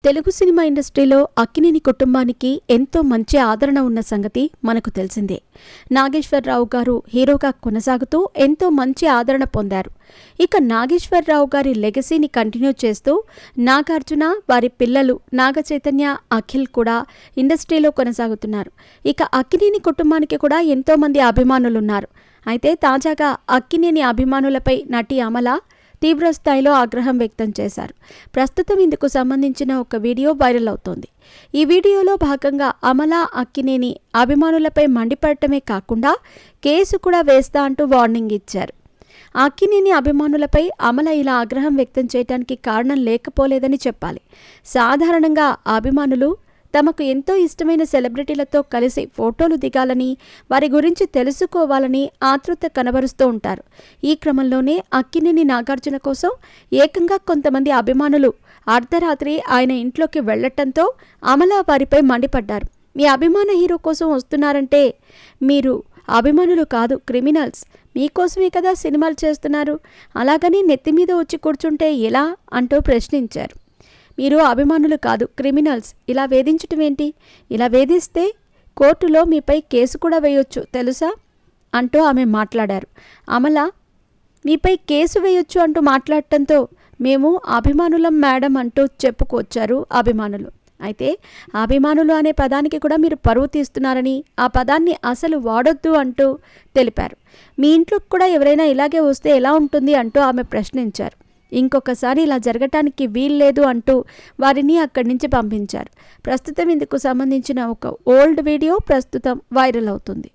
Telugu cinema ఇండస్ట్రీలో అక్కినేని కుటుంబానికి ఎంతో మంచి ఆదరణ ఉన్న సంగతి మనకు తెలిసిందే. నాగేశ్వరరావు గారు హీరోగా కొనసాగుతూ ఎంతో మంచి ఆదరణ పొందారు. ఇక నాగేశ్వరరావు గారి లెగసీని కంటిన్యూ చేస్తూ నాగార్జున, వారి పిల్లలు నాగచైతన్య, అఖిల్ కూడా ఇండస్ట్రీలో కొనసాగుతున్నారు. ఇక అక్కినేని కుటుంబానికి కూడా ఎంతో మంది అభిమానులున్నారు. అయితే తాజాగా అక్కినేని అభిమానులపై నటి అమల తీవ్రస్థాయిలో ఆగ్రహం వ్యక్తం చేశారు. ప్రస్తుతం ఇందుకు సంబంధించిన ఒక వీడియో వైరల్ అవుతోంది. ఈ వీడియోలో భాగంగా అమల అక్కినేని అభిమానులపై మండిపడటమే కాకుండా కేసు కూడా వేస్తా అంటూ వార్నింగ్ ఇచ్చారు. అక్కినేని అభిమానులపై అమల ఇలా ఆగ్రహం వ్యక్తం చేయడానికి కారణం లేకపోలేదని చెప్పాలి. సాధారణంగా అభిమానులు తమకు ఎంతో ఇష్టమైన సెలబ్రిటీలతో కలిసి ఫోటోలు దిగాలని, వారి గురించి తెలుసుకోవాలని ఆతృత కనబరుస్తూ ఉంటారు. ఈ క్రమంలోనే అక్కినేని నాగార్జున కోసం ఏకంగా కొంతమంది అభిమానులు అర్ధరాత్రి ఆయన ఇంట్లోకి వెళ్లటంతో అమల వారిపై మండిపడ్డారు. మీ అభిమాన హీరో కోసం వస్తున్నారంటే మీరు అభిమానులు కాదు, క్రిమినల్స్. మీకోసమే కదా సినిమాలు చేస్తున్నారు. అలాగని నెత్తిమీద వచ్చి కూర్చుంటే ఎలా అంటూ ప్రశ్నించారు. మీరు అభిమానులు కాదు, క్రిమినల్స్. ఇలా వేధించటం ఏంటి? ఇలా వేధిస్తే కోర్టులో మీపై కేసు కూడా వేయొచ్చు తెలుసా అంటూ ఆమె మాట్లాడారు. అమల మీపై కేసు వేయొచ్చు అంటూ మాట్లాడటంతో మేము అభిమానులం మేడం అంటూ చెప్పుకొచ్చారు అభిమానులు. అయితే అభిమానులు అనే పదానికి కూడా మీరు పరువు తీస్తున్నారని, ఆ పదాన్ని అసలు వాడొద్దు అంటూ తెలిపారు. మీ ఇంట్లోకి కూడా ఎవరైనా ఇలాగే వస్తే ఎలా ఉంటుంది అంటూ ఆమె ప్రశ్నించారు. ఇంకొకసారి ఇలా జరగటానికి వీల్లేదు అంటూ వారిని అక్కడి నుంచి పంపించారు. ప్రస్తుతం ఇందుకు సంబంధించిన ఒక ఓల్డ్ వీడియో ప్రస్తుతం వైరల్ అవుతుంది.